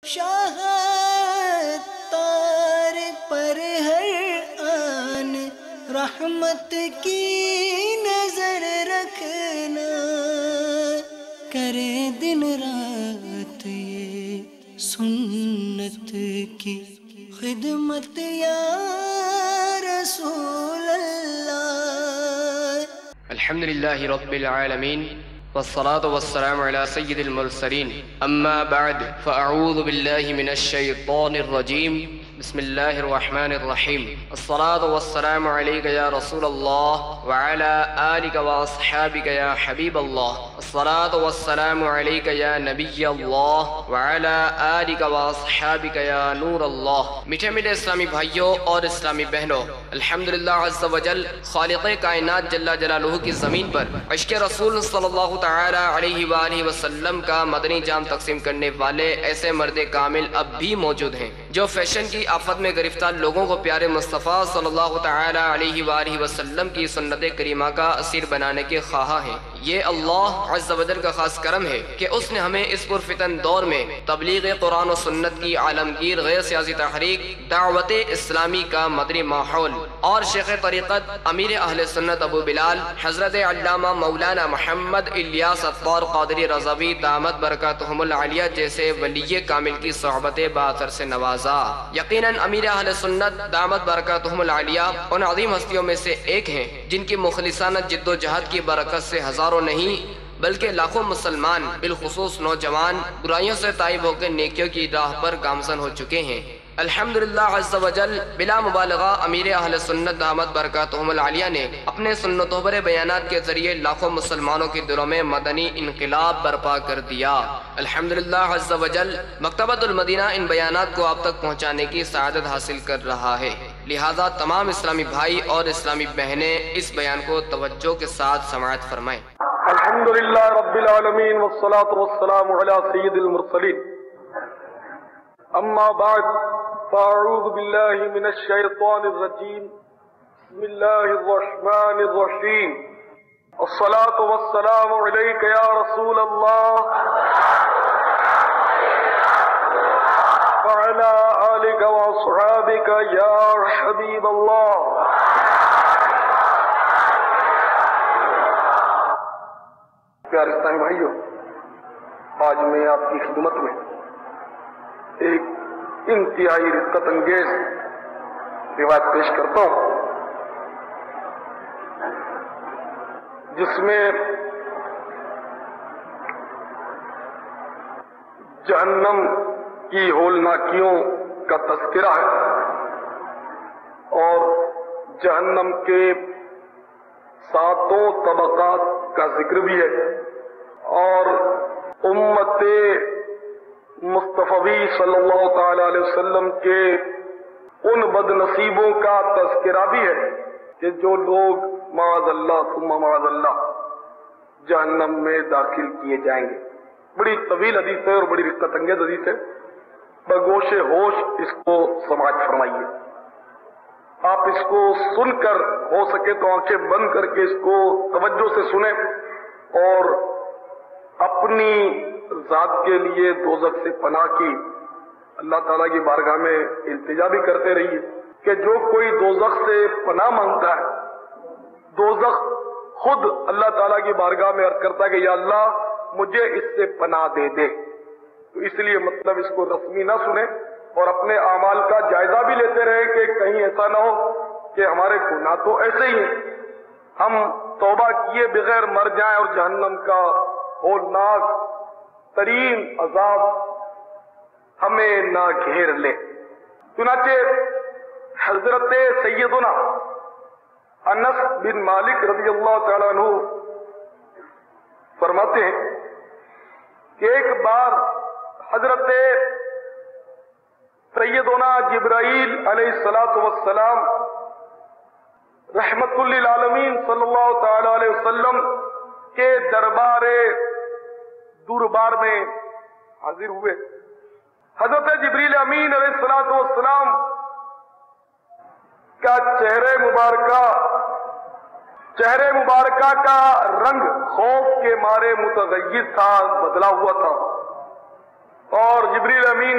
شاہ تار پر ہر آن رحمت کی نظر رکھنا، کرے دن رات یہ سنت کی خدمت یا رسول اللہ۔ الحمدللہ رب العالمین والصلاة والسلام على سید المرسلین، اما بعد فاعوذ باللہ من الشیطان الرجیم، بسم اللہ الرحمن الرحیم۔ الصلاة والسلام علیک یا رسول اللہ وعلى آلک واصحابک یا حبیب اللہ۔ الصلاة والسلام علیک یا نبی اللہ وعلى آلک واصحابک یا نور اللہ۔ میٹھے میٹھے اسلامی بھائیوں اور اسلامی بہنوں، الحمدللہ عز و جل خالق کائنات جل جلالہ کی زمین پر عشق رسول صلی اللہ تعالی علیہ وآلہ وسلم کا مدنی جام تقسیم کرنے والے ایسے مرد کامل اب بھی موجود ہیں جو فیشن کی آفت میں گرفتار لوگوں کو پیارے مصطفیٰ صلی اللہ تعالی علیہ وآلہ وسلم کی سنت کریمہ کا اسیر بنانے کے خواہاں ہیں۔ یہ اللہ عز و جل کا خاص کرم ہے کہ اس نے ہمیں اس پرفتن دور میں تبلیغ قرآن و سنت کی عالمگیر غیر سیاسی تحریک دعوت اسلامی کا مدنی ماحول اور شیخ طریقت امیر اہل سنت ابو بلال حضرت علامہ مولانا محمد الیاس عطار قادری رضوی دامت برکاتہم العالیہ جیسے ولی کامل کی صحبت باثر سے نوازا۔ یقیناً امیر اہل سنت دامت برکاتہم العالیہ ان عظیم ہستیوں میں سے ایک ہیں جن کی مخلصانہ جد و جہد کی برکت سے ہزاروں نہیں بلکہ لاکھوں مسلمان بالخصوص نوجوان برائیوں سے تائب ہو کے نیکیوں کی راہ پر گامزن ہو چکے ہیں۔ الحمدللہ عز و جل بلا مبالغہ امیر اہل سنت دامت برکاتہم العالیہ نے اپنے سنتوں پر بیانات کے ذریعے لاکھوں مسلمانوں کے دلوں میں مدنی انقلاب برپا کر دیا۔ الحمدللہ عز و جل مکتبۃ المدینہ ان بیانات کو آپ تک پہنچانے کی سعادت حاصل کر رہا ہے، لہذا تمام اسلامی بھائی اور اسلامی بہنیں اس بیان کو توجہ کے ساتھ سماعت فرمائیں۔ الحمدللہ رب العالمین والصلاة والسلام علی سید المرسلین، اما بعد فاعوذ باللہ من الشیطان الرجیم، بسم اللہ الرحمن الرحیم۔ الصلاة والسلام علیک یا رسول اللہ وعلی آلک واصحابک یا حبیب اللہ۔ پیارے اسلامی بھائیوں، آج میں آپ کی خدمت میں ایک انتہائی رقت انگیز روایت پیش کرتا ہوں جس میں جہنم کی ہولناکیوں کا تذکرہ ہے اور جہنم کے 7 طبقات کا ذکر بھی ہے اور امت مصطفی صلی اللہ تعالی علیہ وسلم کے ان بد نصیبوں کا تذکرہ بھی ہے کہ جو لوگ معاذ اللہ ثم معاذ اللہ جہنم میں داخل کیے جائیں گے۔ بڑی طویل حدیث ہے اور بڑی رقت انگیز حدیث ہے، بگوش ہوش اس کو سماعت فرمائیے۔ آپ اس کو سن کر ہو سکے تو آنکھیں بند کر کے اس کو توجہ سے سنیں اور اپنی ذات کے لیے دوزخ سے پناہ کی اللہ تعالیٰ کی بارگاہ میں التجا بھی کرتے رہیے کہ جو کوئی دوزخ سے پناہ مانگتا ہے، دوزخ خود اللہ تعالیٰ کی بارگاہ میں عرض کرتا ہے کہ یا اللہ مجھے اس سے پناہ دے دے۔ تو اس لیے مطلب اس کو رسمی نہ سنیں اور اپنے اعمال کا جائزہ بھی لیتے رہے کہ کہیں ایسا نہ ہو کہ ہمارے گناہ تو ایسے ہی ہیں، ہم توبہ کیے بغیر مر جائیں اور جہنم کا ہولناک ترین عذاب ہمیں نہ گھیر لے۔ چنانچہ حضرت سیدنا انس بن مالک رضی اللہ تعالیٰ عنہ فرماتے ہیں کہ ایک بار حضرت سیدنا جبرائیل علیہ السلام رحمت للعالمین صلی اللہ تعالی علیہ وسلم کے دربار میں حاضر ہوئے۔ حضرت جبریل امین علیہ السلام کا چہرے مبارکہ کا رنگ خوف کے مارے متغیر تھا، بدلا ہوا تھا، اور جبریل امین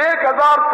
1000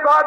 7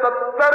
70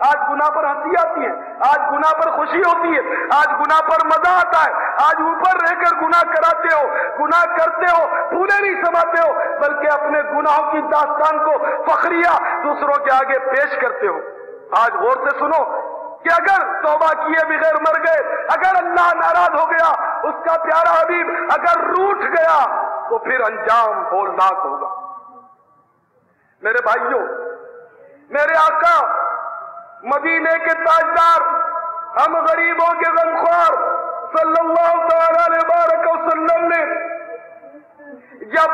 آج گناہ پر ہنسی آتی ہے، آج گناہ پر خوشی ہوتی ہے، آج گناہ پر مزہ آتا ہے، آج اوپر رہ کر گناہ کراتے ہو، گناہ کرتے ہو، بھولے نہیں سماتے ہو، بلکہ اپنے گناہوں کی داستان کو فخریہ دوسروں کے آگے پیش کرتے ہو۔ آج غور سے سنو کہ اگر توبہ کیے بغیر مر گئے، اگر اللہ ناراض ہو گیا، اس کا پیارا حبیب اگر روٹھ گیا، تو پھر انجام ہولناک ہوگا۔ میرے بھائیوں، میرے آقا مدینے کے تاجدار، ہم غریبوں کے غمخوار صلی اللہ تعالی علیہ وسلم نے جب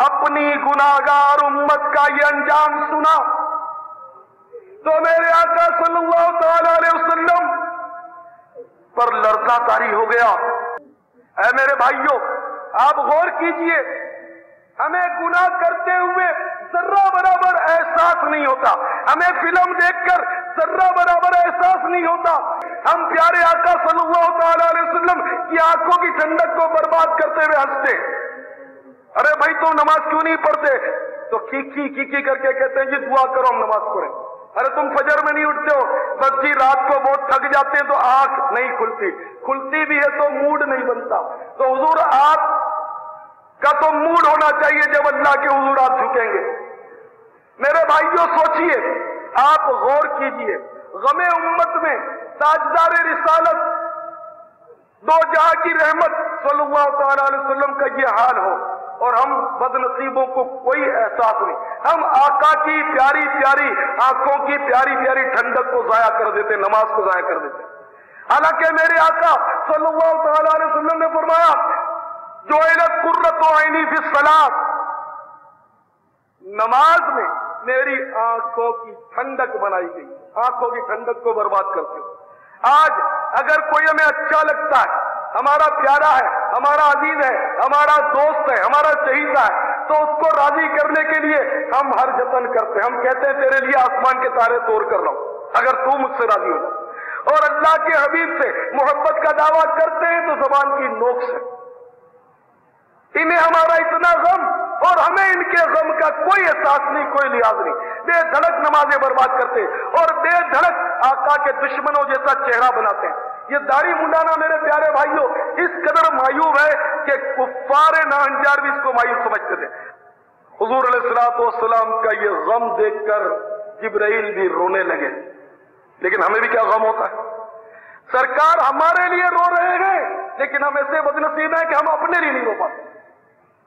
اپنی گناہگار امت کا یہ انجام سنا تو میرے آقا صلی اللہ تعالی علیہ وسلم پر لرزہ طاری ہو گیا۔ اے میرے بھائیوں، آپ غور کیجئے، ہمیں گناہ کرتے ہوئے ذرہ برابر احساس نہیں ہوتا، ہمیں فلم دیکھ کر ذرہ برابر احساس نہیں ہوتا، ہم پیارے آقا صلی اللہ تعالی علیہ وسلم کی آنکھوں کی ٹھنڈک کو برباد کرتے ہوئے ہنستے۔ ارے بھائی تم نماز کیوں نہیں پڑھتے؟ تو کی کر کے کہتے ہیں جی دعا کرو ہم نماز پڑھیں۔ ارے تم فجر میں نہیں اٹھتے ہو؟ بس جی رات کو بہت تھک جاتے ہیں تو آنکھ نہیں کھلتی بھی ہے تو موڈ نہیں بنتا۔ تو حضور آپ کا تو موڈ ہونا چاہیے جب اللہ کے حضور آپ جھکیں گے۔ میرے بھائیوں سوچئے، آپ غور کیجئے، غم امت میں تاجدار رسالت دو جہاں کی رحمت صلی اللہ تعالی علیہ وسلم کا یہ حال ہو اور ہم بد نصیبوں کو کوئی احساس نہیں، ہم آقا کی پیاری پیاری آنکھوں کی پیاری پیاری ٹھنڈک کو ضائع کر دیتے، نماز کو ضائع کر دیتے۔ حالانکہ میرے آقا صلی اللہ تعالی علیہ وسلم نے فرمایا جعلت قرۃ عینی فی الصلاۃ، نماز میں میری آنکھوں کی ٹھنڈک بنائی گئی، آنکھوں کی ٹھنڈک کو برباد کرتے ہو۔ آج اگر کوئی ہمیں اچھا لگتا ہے، ہمارا پیارا ہے، ہمارا عزیز ہے، ہمارا دوست ہے، ہمارا چہیتا ہے، تو اس کو راضی کرنے کے لیے ہم ہر جتن کرتے ہیں، ہم کہتے ہیں تیرے لیے آسمان کے تارے توڑ کر رہا ہوں اگر تو مجھ سے راضی ہو جائے، اور اللہ کے حبیب سے محبت کا دعویٰ کرتے ہیں تو زبان کی نوک سے۔ انہیں ہمارا اتنا غم اور ہمیں ان کے غم کا کوئی احساس نہیں، کوئی لحاظ نہیں، بے دھڑک نمازیں برباد کرتے اور بے دھڑک آقا کے دشمنوں جیسا چہرہ بناتے ہیں۔ یہ داڑھی منڈانا میرے پیارے بھائیوں اس قدر مایوب ہے کہ کفار ناہنجار بھی اس کو مایوب سمجھتے تھے۔ حضور علیہ الصلوۃ والسلام کا یہ غم دیکھ کر جبرائیل بھی رونے لگے، لیکن ہمیں بھی کیا غم ہوتا ہے؟ سرکار ہمارے لیے رو رہے ہیں لیکن ہم ایسے بد نصیب ہیں کہ ہم اپنے لیے نہیں رو پاتے۔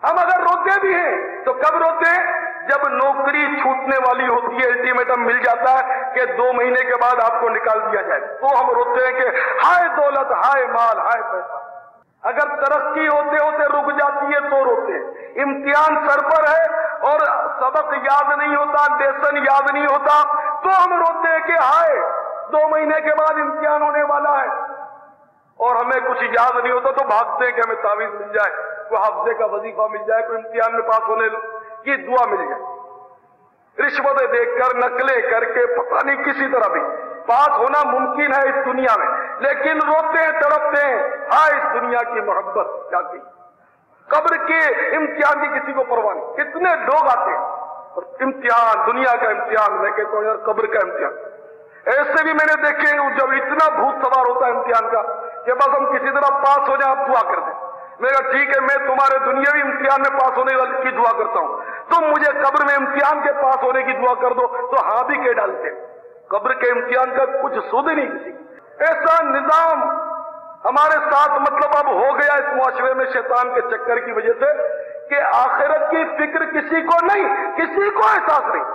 ہم اگر روتے بھی ہیں تو کب روتے ہیں؟ جب نوکری چھوٹنے والی ہوتی ہے، الٹیمیٹم مل جاتا ہے کہ 2 مہینے کے بعد آپ کو نکال دیا جائے، تو ہم روتے ہیں کہ ہائے دولت، ہائے مال، ہائے پیسہ۔ اگر ترقی ہوتے ہوتے رک جاتی ہے تو روتے ہیں۔ امتحان سر پر ہے اور سبق یاد نہیں ہوتا، لیسن یاد نہیں ہوتا، تو ہم روتے ہیں کہ ہائے 2 مہینے کے بعد امتحان ہونے والا ہے، اور ہمیں کچھ یاد نہیں ہوتا تو بھاگتے ہیں کہ ہمیں تعویذ مل جائے، کوئی حافظے کا وظیفہ مل جائے، کوئی امتحان میں پاس ہونے کی دعا مل جائے۔ رشوتیں دیکھ کر، نقلیں کر کے، پتہ نہیں کسی طرح بھی پاس ہونا ممکن ہے اس دنیا میں، لیکن روتے ہیں، تڑپتے ہیں، ہائے اس دنیا کی محبت کیا کی۔ قبر کے امتحان کی کسی کو پرواہ نہیں، کتنے لوگ آتے ہیں اور امتحان، دنیا کا امتحان، میں کہتا ہوں یار قبر کا امتحان۔ ایسے بھی میں نے دیکھے جب اتنا بھوت سوار ہوتا ہے امتحان کا کہ بس ہم کسی طرح پاس ہو جائیں، آپ دعا کر دیں۔ میں کہا ٹھیک ہے، میں تمہارے دنیاوی امتحان میں پاس ہونے کی دعا کرتا ہوں، تم مجھے قبر میں امتحان کے پاس ہونے کی دعا کر دو، تو ہاں بھی کہہ ڈالتے ہیں۔ قبر کے امتحان کا کچھ سود ہی نہیں کسی۔ ایسا نظام ہمارے ساتھ مطلب اب ہو گیا اس معاشرے میں شیطان کے چکر کی وجہ سے کہ آخرت کی فکر کسی کو نہیں، کسی کو احساس نہیں۔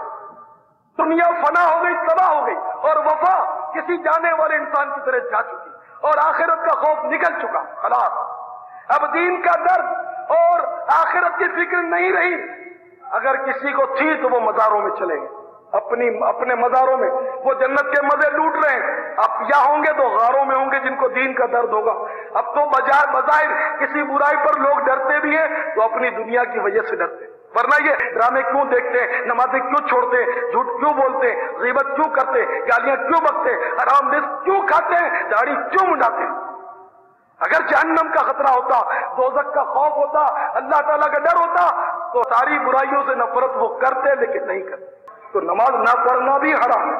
دنیا فنا ہو گئی، تباہ ہو گئی، اور وفا کسی جانے والے انسان کی طرح جا چکی، اور آخرت کا خوف نکل چکا، خلاص۔ اب دین کا درد اور آخرت کی فکر نہیں رہی۔ اگر کسی کو تھی تو وہ مزاروں میں چلے گئے، اپنے مزاروں میں وہ جنت کے مزے لوٹ رہے ہیں۔ اب یا ہوں گے تو غاروں میں ہوں گے جن کو دین کا درد ہوگا۔ اب تو بظاہر کسی برائی پر لوگ ڈرتے بھی ہیں تو اپنی دنیا کی وجہ سے ڈرتے ہیں، ورنہ یہ ڈرامے کیوں دیکھتے ہیں، نمازیں کیوں چھوڑتے ہیں، جھوٹ کیوں بولتے ہیں، غیبت کیوں کرتے ہیں، گالیاں کیوں بکتے ہیں، حرام رزق کیوں کھاتے ہیں، داڑھی کیوں منڈاتے ہیں؟ اگر جہنم کا خطرہ ہوتا، دوزخ کا خوف ہوتا، اللہ تعالیٰ کا ڈر ہوتا تو ساری برائیوں سے نفرت وہ کرتے لیکن نہیں کرتے۔ تو نماز نہ پڑھنا بھی حرام ہے،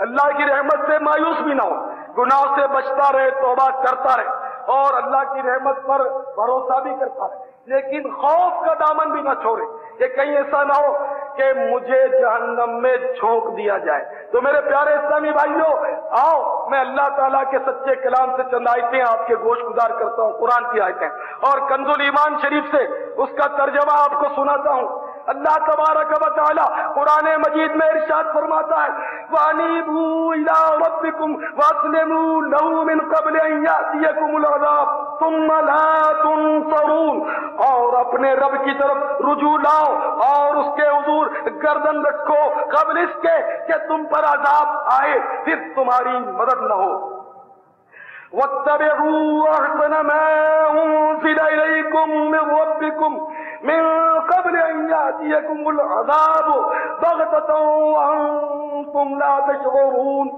اللہ کی رحمت سے مایوس بھی نہ ہو، گناہوں سے بچتا رہے، توبہ کرتا رہے اور اللہ کی رحمت پر بھروسہ بھی کرتا رہے، لیکن خوف کا دامن بھی نہ چھوڑے کہ کہیں ایسا نہ ہو کہ مجھے جہنم میں جھونک دیا جائے۔ تو میرے پیارے اسلامی بھائیوں، آؤ میں اللہ تعالیٰ کے سچے کلام سے چند آیتیں آپ کے گوش گزار کرتا ہوں، قرآن کی آیتیں، اور کنز الایمان شریف سے اس کا ترجمہ آپ کو سناتا ہوں۔ اللہ تبارک و تعالی قرآن مجید میں ارشاد فرماتا ہے وَأَنِيبُوا إِلَىٰ رَبِّكُمْ وَأَسْلِمُوا لَهُ مِنْ قَبْلِ أَن يَأْتِيَكُمُ الْعَذَابُ ثُمَّ لَا تُنصَرُونَ، اور اپنے رب کی طرف رجوع لاؤ اور اس کے حضور گردن رکھو قبل اس کے کہ تم پر عذاب آئے پھر تمہاری مدد نہ ہو۔ وَاتَّبِعُوا أَحْسَنَ مَا أُنزِلَ إِلَيْكُم مِّن رَّبِّكُمْ مِن قَبْلِ أَن يَأْتِيَكُمُ الْعَذَابُ بَغْتَةً وَأَنتُمْ لَا تَشْعُرُونَ،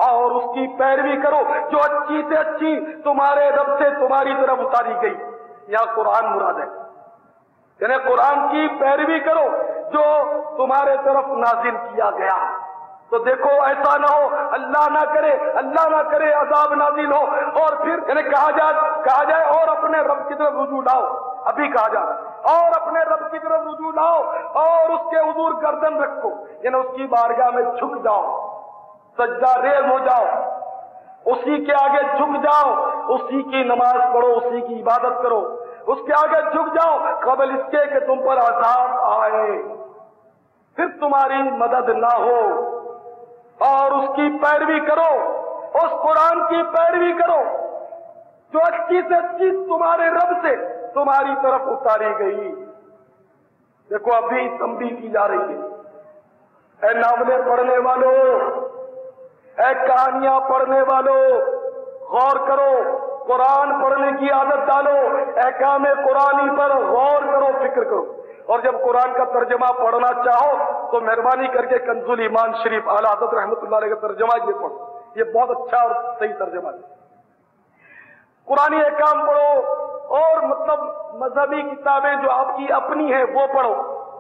اور اس کی پیروی کرو جو اچھی سے اچھی تمہارے رب سے تمہاری طرف اتاری گئی۔ یہاں قرآن مراد ہے، یعنی قرآن کی پیروی کرو جو تمہارے طرف نازل کیا گیا۔ تو دیکھو ایسا نہ ہو، اللہ نہ کرے عذاب نازل ہو اور پھر یعنی کہا جائے اور اپنے رب کی طرف رجوع لاؤ، ابھی کہا جائے اور اپنے رب کی طرف رجوع لاؤ اور اس کے حضور گردن رکھو، یعنی اس کی بارگاہ میں جھک جاؤ، سجدہ ریز ہو جاؤ، اسی کے آگے جھک جاؤ، اسی کی نماز پڑھو، اسی کی عبادت کرو، اس کے آگے جھک جاؤ قبل اس کے کہ تم پر عذاب آئے پھر تمہاری مدد نہ ہو، اور اس کی پیروی کرو، اس قرآن کی پیروی کرو جو اچھی سے اچھی تمہارے رب سے تمہاری طرف اتاری گئی۔ دیکھو ابھی تنبیہ کی جا رہی ہے، اے ناولیں پڑھنے والوں، اے کہانیاں پڑھنے والوں، غور کرو، قرآن پڑھنے کی عادت ڈالو، احکام قرآنی پر غور کرو، فکر کرو، اور جب قرآن کا ترجمہ پڑھنا چاہو تو مہربانی کر کے کنز الایمان شریف اعلیٰ حضرت رحمۃ اللہ علیہ کا ترجمہ یہ پڑھو، یہ بہت اچھا اور صحیح ترجمہ ہے۔ قرآنی احکام پڑھو اور مطلب مذہبی کتابیں جو آپ کی اپنی ہیں وہ پڑھو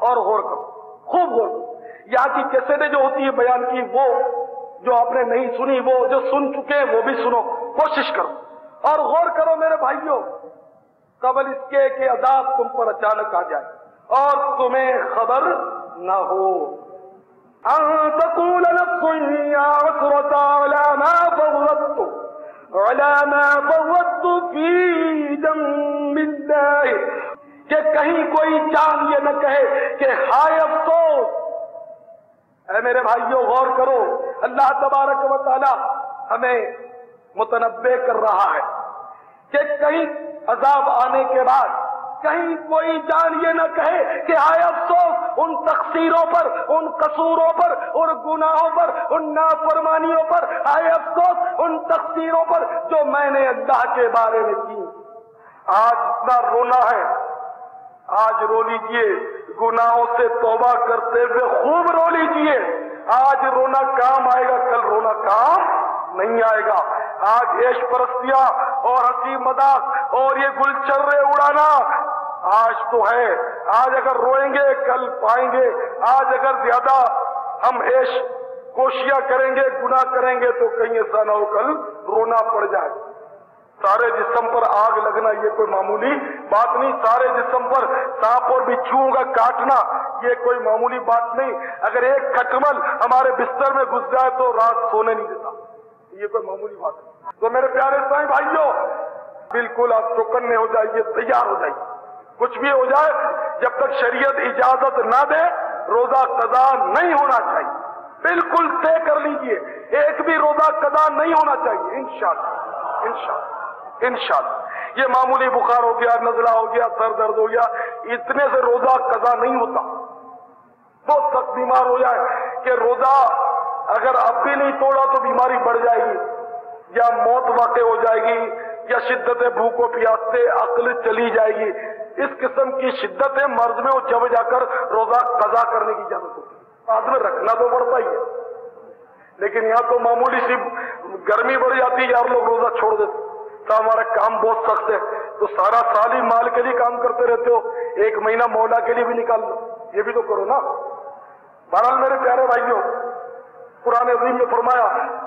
اور غور کرو، خوب غور کرو۔ یہاں کی کیسٹیں جو ہوتی ہیں بیان کی، وہ جو آپ نے نہیں سنی وہ جو سن چکے ہیں وہ بھی سنو، کوشش کرو اور غور کرو میرے بھائیوں، قبل اس کے کہ عذاب تم پر اچانک آ جائے اور تمہیں خبر نہ ہو۔ ان تقول نفس یا عسرۃ علی ما فوضت فی جنب اللہ، کہ کہیں کوئی جان یہ نہ کہے کہ ہائے افسوس۔ اے میرے بھائیوں غور کرو، اللہ تبارک و تعالی ہمیں متنبہ کر رہا ہے کہ کہیں عذاب آنے کے بعد کہیں کوئی جان یہ نہ کہے کہ ہائے افسوس ان تقصیروں پر، ان قصوروں پر، ان گناہوں پر، ان نافرمانیوں پر، ہائے افسوس ان تقصیروں پر جو میں نے اللہ کے بارے میں کی۔ آج اتنا رونا ہے، آج رو لیجئے، گناہوں سے توبہ کرتے ہوئے خوب رو لیجئے، آج رونا کام آئے گا، کل رونا کام نہیں آئے گا۔ آج عیش پرستیاں اور ہنسی مذاق اور یہ گلچرے اڑانا آج تو ہے، آج اگر روئیں گے کل پائیں گے، آج اگر زیادہ ہم عیش کوشیاں کریں گے، گناہ کریں گے تو کہیں ایسا نہ ہو کل رونا پڑ جائے۔ سارے جسم پر آگ لگنا یہ کوئی معمولی بات نہیں، سارے جسم پر سانپ اور بچھوؤں کا کاٹنا یہ کوئی معمولی بات نہیں۔ اگر ایک کھٹمل ہمارے بستر میں گھس جائے تو رات سونے نہیں دیتا، یہ کوئی معمولی بات نہیں۔ تو میرے پیارے اسلامی بھائیوں، بالکل آپ چوکنے ہو جائیے، تیار ہو جائیے، کچھ بھی ہو جائے جب تک شریعت اجازت نہ دے روزہ قضا نہیں ہونا چاہیے، بالکل طے کر لیجئے، ایک بھی روزہ قضا نہیں ہونا چاہیے انشاءاللہ انشاءاللہ انشاءاللہ۔ یہ معمولی بخار ہو گیا، نزلہ ہو گیا، سر درد ہو گیا، اتنے سے روزہ قضا نہیں ہوتا۔ بہت سخت بیمار ہو جائے کہ روزہ اگر اب بھی نہیں توڑا تو بیماری بڑھ جائے گی یا موت واقع ہو جائے گی یا شدت بھوک و پیاس سے عقل چلی جائے گی، اس قسم کی شدت مرض میں وہ جب جا کر روزہ قضا کرنے کی اجازت ہوتی ہے۔ آدمی رکھنا تو پڑتا ہی ہے، لیکن یہاں تو معمولی سی گرمی بڑھ جاتی ہے، یار لوگ روزہ چھوڑ دیتے، ہمارا کام بہت سخت ہے تو سارا سال ہی مال کے لیے کام کرتے رہتے ہو، ایک مہینہ مولا کے لیے بھی نکال لو، یہ بھی تو کرو نا۔ بہرحال میرے پیارے بھائیوں، قرآن عظیم میں فرمایا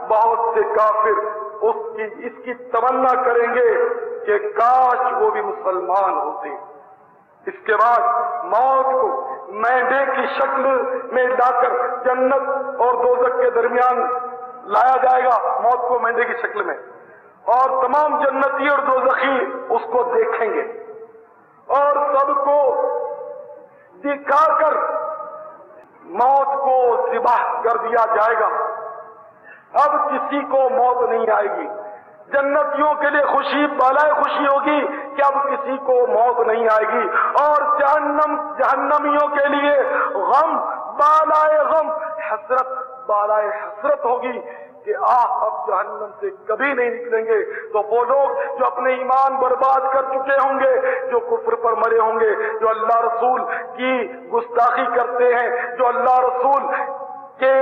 بہت سے کافر اس کی تمنا کریں گے کہ کاش وہ بھی مسلمان ہوتے. اس کے بعد موت کو مینڈے کی شکل میں لا کر جنت اور دوزخ کے درمیان لایا جائے گا، موت کو مینڈے کی شکل میں، اور تمام جنتی اور دوزخی اس کو دیکھیں گے اور سب کو دکھا کر موت کو ذبح کر دیا جائے گا. اب کسی کو موت نہیں آئے گی. جنتیوں کے لیے خوشی بالائے خوشی ہوگی کہ اب کسی کو موت نہیں آئے گی، اور جہنمیوں کے لیے غم بالائے غم، حسرت بالائے حسرت ہوگی کہ اب جہنم سے کبھی نہیں نکلیں گے. تو وہ لوگ جو اپنے ایمان برباد کر چکے ہوں گے، جو کفر پر مرے ہوں گے، جو اللہ رسول کی گستاخی کرتے ہیں، جو اللہ رسول کے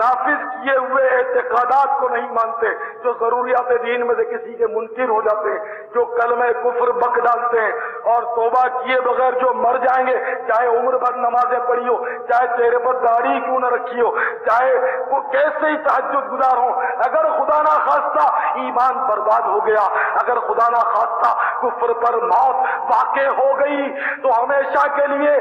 نافذ کیے ہوئے اعتقادات کو نہیں مانتے، جو ضروریات دین میں سے کسی کے منکر ہو جاتے ہیں، جو کلمہ کفر بک ڈالتے ہیں اور توبہ کیے بغیر جو مر جائیں گے، چاہے عمر بھر نمازیں پڑھی ہو، چاہے چہرے پر داڑھی کیوں نہ رکھی ہو، چاہے وہ کیسے ہی تہجد گزار ہوں، اگر خدا نہ خواستہ ایمان برباد ہو گیا، اگر خدا نہ خواستہ کفر پر موت واقع ہو گئی، تو ہمیشہ کے لیے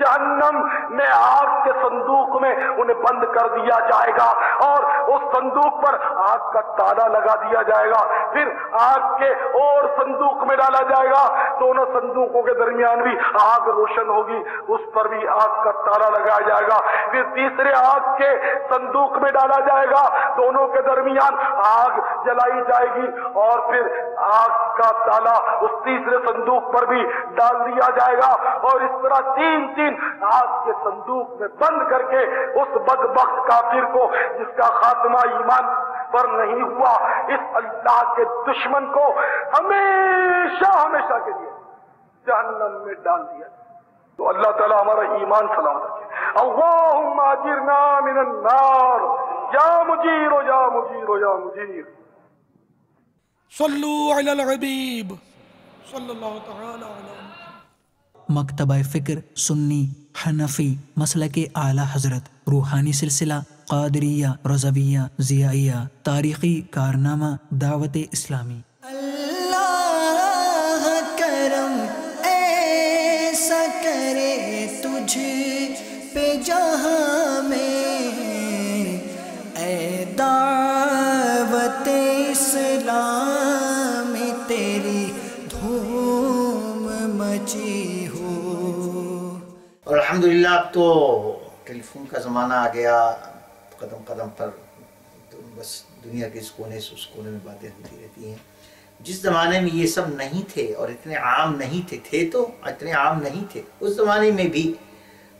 جہنم میں آگ کے صندوق میں انہیں بند کر دیا جائے گا، اور اس صندوق پر آگ کا تالا لگا دیا جائے گا. پھر آگ کے اور صندوق میں ڈالا جائے گا، دونوں صندوقوں کے درمیان بھی آگ روشن ہوگی، اس پر بھی آگ کا تالا لگایا جائے گا. پھر تیسرے آگ کے صندوق میں ڈالا جائے گا، دونوں کے درمیان آگ جلائی جائے گی، اور پھر آگ کا تالا اس تیسرے صندوق پر بھی ڈال دیا جائے گا، اور اس طرح تین آگ کے صندوق میں بند کر کے اس بدبخت کافر کو جس کا خاتمہ ایمان پر نہیں ہوا، اس اللہ کے دشمن کو ہمیشہ کے لیے جہنم میں ڈال دیا. تو اللہ تعالیٰ ہمارا ایمان سلامت رکھے. اللہم اجرنا من النار یا مجیر یا مجیر یا مجیر. صلو علی الحبیب صلی اللہ تعالی علیہ. مکتبہ فکر سنی حنفی مسلک اعلی حضرت، روحانی سلسلہ قادریہ رضویہ ضیائیہ، تاریخی کارنامہ دعوت اسلامی. اللہ کرم ایسا کرے تجھ پہ جہاں میں، اے دعوت اسلام تیری دھوم مچی ہو. اور الحمدللہ اب تو ٹیلی فون کا زمانہ آ گیا، قدم قدم پر تو بس دنیا کے اس کونے سے اس کونے میں باتیں ہوتی رہتی ہیں. جس زمانے میں یہ سب نہیں تھے اور اتنے عام نہیں تھے تو اتنے عام نہیں تھے، اس زمانے میں بھی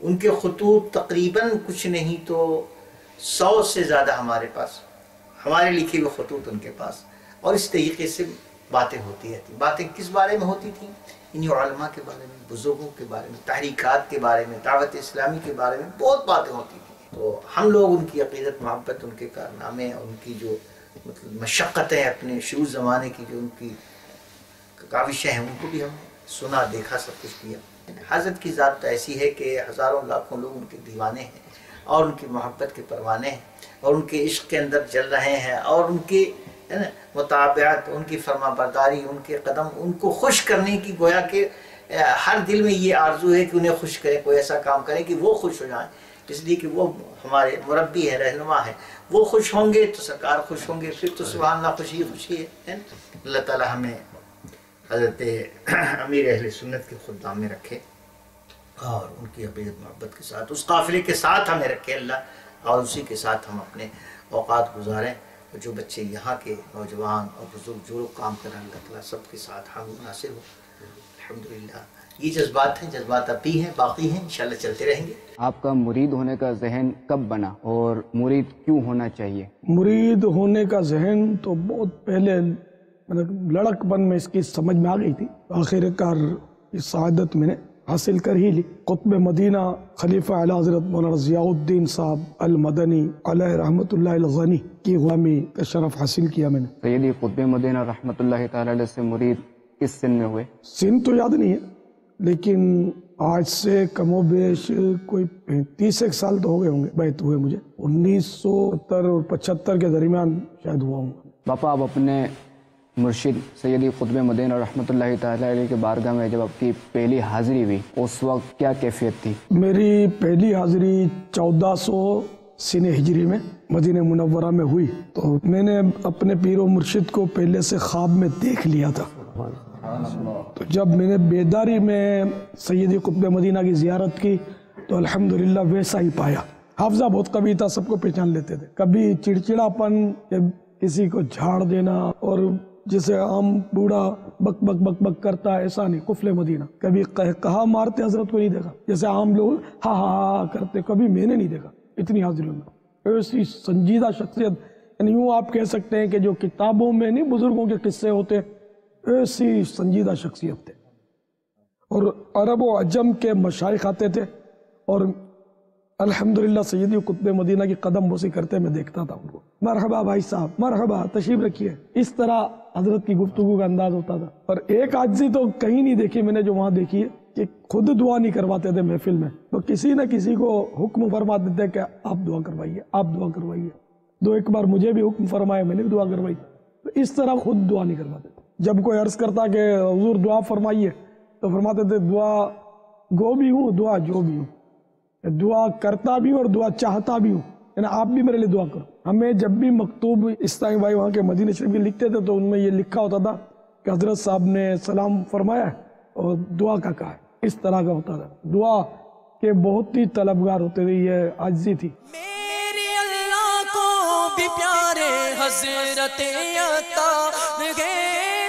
ان کے خطوط تقریباً کچھ نہیں تو 100 سے زیادہ ہمارے پاس، ہمارے لکھے ہوئے خطوط ان کے پاس، اور اس طریقے سے باتیں ہوتی رہتی. باتیں کس بارے میں ہوتی تھیں؟ انہی علماء کے بارے میں، بزرگوں کے بارے میں، تحریکات کے بارے میں، دعوت اسلامی کے بارے میں بہت باتیں ہوتی تھیں. تو ہم لوگ ان کی عقیدت محبت، ان کے کارنامے، ان کی جو مطلب مشقتیں، اپنے شروع زمانے کی جو ان کی کاوشیں ہیں، ان کو بھی ہم سنا دیکھا، سب کچھ کیا. حضرت کی ذات تو ایسی ہے کہ ہزاروں لاکھوں لوگ ان کے دیوانے ہیں اور ان کی محبت کے پروانے ہیں اور ان کے عشق کے اندر چل رہے ہیں، اور ان کے مطابعت، ان کی فرما برداری، ان کے قدم ان کو خوش کرنے کی، گویا کہ ہر دل میں یہ آرزو ہے کہ انہیں خوش کریں، کوئی ایسا کام کریں کہ وہ خوش ہو جائیں، اس لیے کہ وہ ہمارے مربی ہے، رہنما ہے. وہ خوش ہوں گے تو سرکار خوش ہوں گے، پھر تو سبحان اللہ خوشی خوشی ہے. اللہ تعالی ہمیں حضرت امیر اہل سنت کے خدام میں رکھے اور ان کی عقیدت محبت کے ساتھ اس قافلے کے ساتھ ہمیں رکھے اللہ، اور اسی کے ساتھ ہم اپنے اوقات گزاریں. جو بچے یہاں کے نوجوان اور بزرگ جو لوگ کام کر رہے ہیں، اللہ تعالیٰ سب کے ساتھ ہم مناسب ہو. الحمدللہ یہ جذبات ہیں، جذبات اب بھی ہیں، باقی ہیں، انشاءاللہ چلتے رہیں گے. آپ کا مرید ہونے کا ذہن کب بنا اور مرید کیوں ہونا چاہیے؟ مرید ہونے کا ذہن تو بہت پہلے لڑک پن میں اس کی سمجھ میں آ گئی تھی. آخر کار اس سعادت میں نے حاصل کر ہی لی. قطب مدینہ خلیفہ اعلی حضرت مولانا ضیاء الدین صاحب المدنی علیہ رحمۃ اللہ الغنی کی غلامی کا شرف حاصل کیا میں نے. سیدی قطب مدینہ رحمۃ اللہ تعالی علیہ سے مرید کس سن میں ہوئے؟ سن تو یاد نہیں ہے، لیکن آج سے کم و بیش کوئی 35 سال تو ہو گئے ہوں گے بیعت ہوئے مجھے، 1970 اور 75 کے درمیان شاید ہوا ہوں۔ باپا آپ اپنے مرشد سیدی قطب مدینہ رحمۃ اللہ تعالی علیہ کے بارگاہ میں جب آپ کی پہلی حاضری ہوئی اس وقت کیا کیفیت تھی؟ میری پہلی حاضری 1400 سن ہجری میں مدینہ منورہ میں ہوئی، تو میں نے اپنے پیر و مرشد کو پہلے سے خواب میں دیکھ لیا تھا۔ تو جب میں نے بیداری میں سیدی قطب مدینہ کی زیارت کی تو الحمدللہ ویسا ہی پایا۔ حافظہ بہت قوی تھا، سب کو پہچان لیتے تھے، کبھی چڑچڑاپن یا کسی کو جھاڑ دینا اور جسے عام بوڑھا بک بک بک بک کرتا ہے ایسا نہیں، قفل مدینہ۔ کبھی کہا مارتے حضرت کو نہیں دیکھا، جیسے عام لوگ ہاں ہاں ہاں کرتے، کبھی میں نے نہیں دیکھا اتنی حاضریوں میں۔ ایسی سنجیدہ شخصیت، یعنی یوں آپ کہہ سکتے ہیں کہ جو کتابوں میں نہیں بزرگوں کے قصے ہوتے، ایسی سنجیدہ شخصیت تھے۔ اور عرب و عجم کے مشائخ آتے تھے اور الحمدللہ سیدی قطب مدینہ کی قدم بوسی کرتے میں دیکھتا تھا ان کو، مرحبا بھائی صاحب، مرحبا، تشریف رکھیے، اس طرح حضرت کی گفتگو کا انداز ہوتا تھا۔ اور ایک عاجزی تو کہیں نہیں دیکھی میں نے جو وہاں دیکھی ہے کہ خود دعا نہیں کرواتے تھے محفل میں، تو کسی نہ کسی کو حکم فرما دیتے کہ آپ دعا کروائیے، آپ دعا کروائیے۔ ایک بار مجھے بھی حکم فرمایا، میں نے بھی دعا کروائی۔ تو اس طرح خود دعا نہیں کرواتے تھے۔ جب کوئی عرض کرتا کہ حضور دعا فرمائیے تو فرماتے تھے دعا گو بھی ہوں، دعا جو بھی ہوں، دعا کرتا بھی ہوں اور دعا چاہتا بھی ہوں، یعنی آپ بھی میرے لیے دعا کرو۔ ہمیں جب بھی مکتوب اسلامی بھائی وہاں کے مدینہ شریف کے لکھتے تھے تو ان میں یہ لکھا ہوتا تھا کہ حضرت صاحب نے سلام فرمایا ہے اور دعا کا کہا ہے، اس طرح کا ہوتا تھا۔ دعا کے بہت ہی طلبگار ہوتے تھے، یہ عاجزی تھی۔ میرے اللہ کو بھی پیارے حضرت عطا گے،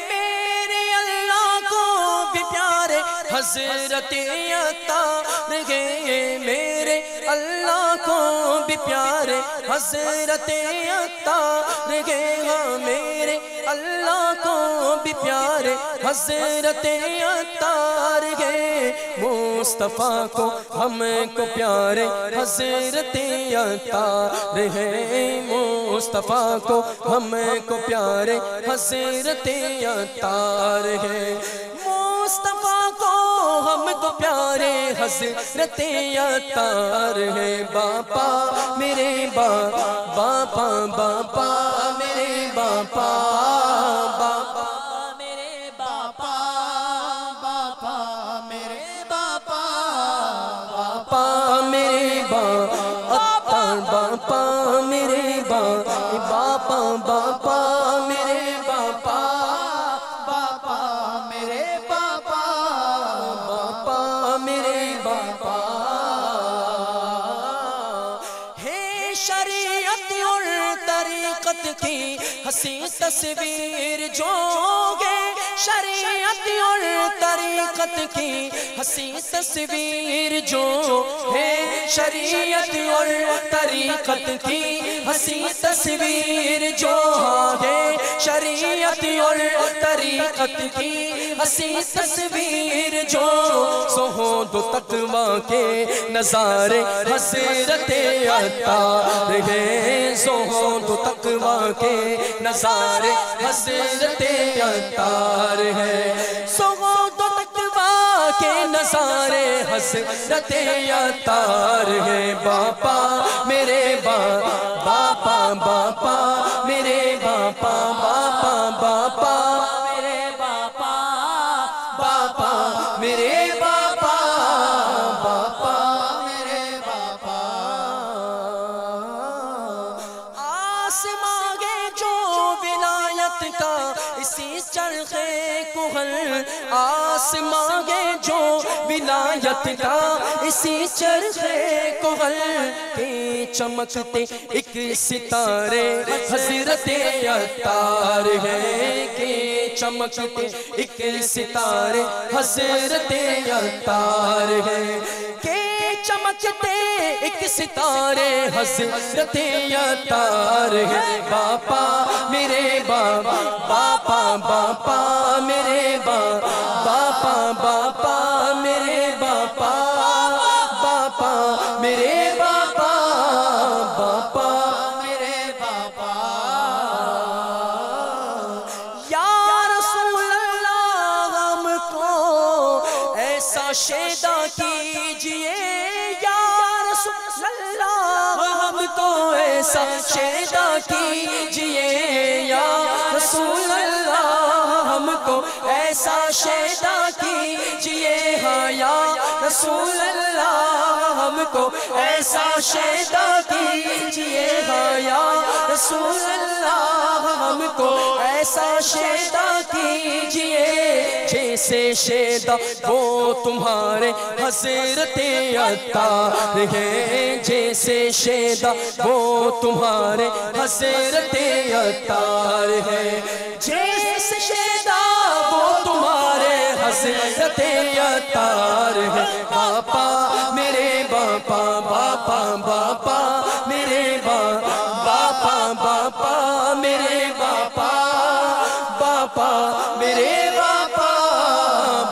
میرے اللہ کو بھی پیارے حضرت عطا گے، میرے اللہ کو بھی پیارے حضرت عطا گے، میرے اللہ کو بھی پیارے حضرت عطا گے، مصطفیٰ کو ہم کو پیارے حضرت عطا ہے، مصطفیٰ کو ہم کو پیارے حضرت عطا ہے، مصطفیٰ کو ہم کو پیارے حضرت عطا ہے، باپا میرے باپا باپا میرے باپا باپا میرے باپا باپا میرے باپا باپا میرے باپا باپا میرے باپا باپا میرے باپا باپا میرے باپا باپا میرے باپا ہے شریعت اور طریقت کی حسین تصویر جو گے، شریعت اور طریقت کی حسین تصویر جو ہے، شریعت اور طریقت کی حسین تصویر جو ہے، شریعت اور طریقت کی حسین تصویر جو، زہد و تقویٰ کے نظارے حضرت عطا ہے، زہد و تقویٰ کے نظارے حضرت عطا ہے، زہد و تقویٰ کے نظارے حضرت عطا ہے، باپا میرے باپا باپا میرے باپا باپا باپا میرے باپا باپا میرے باپا باپا میرے باپا، آسماں گے جو ولایت کا اسی چرخے کہل، آسماں گے جو ولایت کا اسی چرخے کہل کے چمکتے ایک ستارے حضرت عطا ہے، کہ چمکتے ایک ستارے حضرت عطا ہے، کہ چمکتے ایک ستارے حضرت عطا ہے، باپا میرے باپا باپا میرے باپا باپا میرے باپا باپا میرے باپا باپا میرے باپا، یا رسول اللہ ہم کو ایسا شیدا کی کیجئے یا رسول اللہ، ہم کو ایسا شیدا کیجئے یا رسول اللہ، ہم کو ایسا شیدا کیجئے ہاں یا رسول اللہ، ہم کو ایسا شیدا کیجئے ہاں یا رسول اللہ، ہم کو ایسا شیدا کیجئے جیسے شیدا وہ تمہارے حضرت عطار ہے، جیسے شیدا وہ تمہارے حضرت عطار ہے، جیسے شیدا وہ تمہارے حضرت عطار ہے۔ باپا میرے باپا، باپا باپا میرے باپا، باپا میرے باپا، باپا میرے باپا،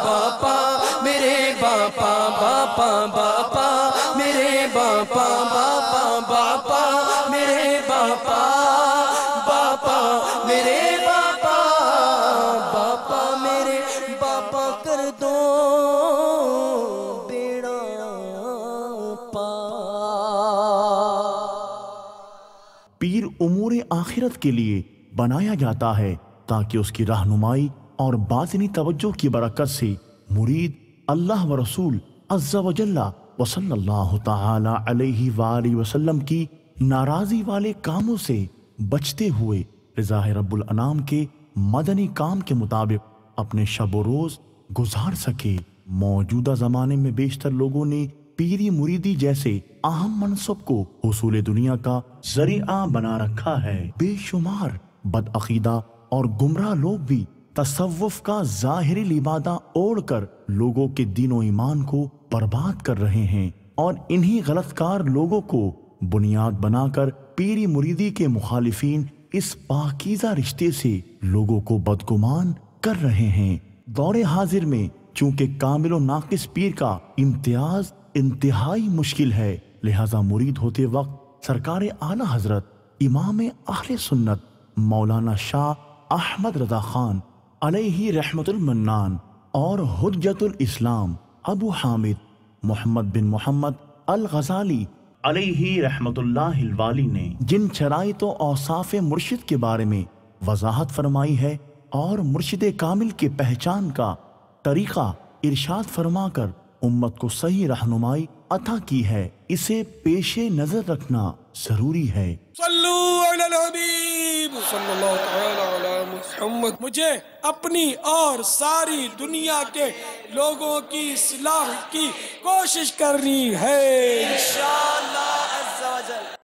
باپا میرے باپا، باپا باپا میرے باپا، باپا باپا میرے باپا، باپا میرے باپا، باپا میرے باپا کر دو بیڑا پار۔ پیر امور آخرت کے لیے بنایا جاتا ہے تاکہ اس کی رہنمائی اور باطنی توجہ کی برکت سے مرید اللہ و رسول عز و جل و صلی اللہ تعالی علیہ وآلہ وسلم کی ناراضی والے کاموں سے بچتے ہوئے رضا رب الانام کے مدنی کام کے مطابق اپنے شب و روز گزار سکے۔ موجودہ زمانے میں بیشتر لوگوں نے پیری مریدی جیسے اہم منصب کو حصول دنیا کا ذریعہ بنا رکھا ہے۔ بے شمار بدعقیدہ اور گمراہ لوگ بھی تصوف کا ظاہری لبادہ اوڑھ کر لوگوں کے دین و ایمان کو برباد کر رہے ہیں، اور انہی غلط کار لوگوں کو بنیاد بنا کر پیری مریدی کے مخالفین اس پاکیزہ رشتے سے لوگوں کو بدگمان کر رہے ہیں۔ دور حاضر میں چونکہ کامل و ناقص پیر کا امتیاز انتہائی مشکل ہے، لہذا مرید ہوتے وقت سرکار اعلی حضرت امام اہل سنت مولانا شاہ احمد رضا خان علیہ رحمت المنان اور حجت الاسلام ابو حامد محمد بن محمد الغزالی علیہ رحمت اللہ الوالی نے جن شرائط و اوصاف مرشد کے بارے میں وضاحت فرمائی ہے اور مرشد کامل کے پہچان کا طریقہ ارشاد فرما کر امت کو صحیح رہنمائی عطا کی ہے، اسے پیش نظر رکھنا ضروری ہے۔ صلو علی الحبیب صلی اللہ تعالی علی محمد۔ مجھے اپنی اور ساری دنیا کے لوگوں کی اصلاح کی کوشش کرنی ہے انشاءاللہ۔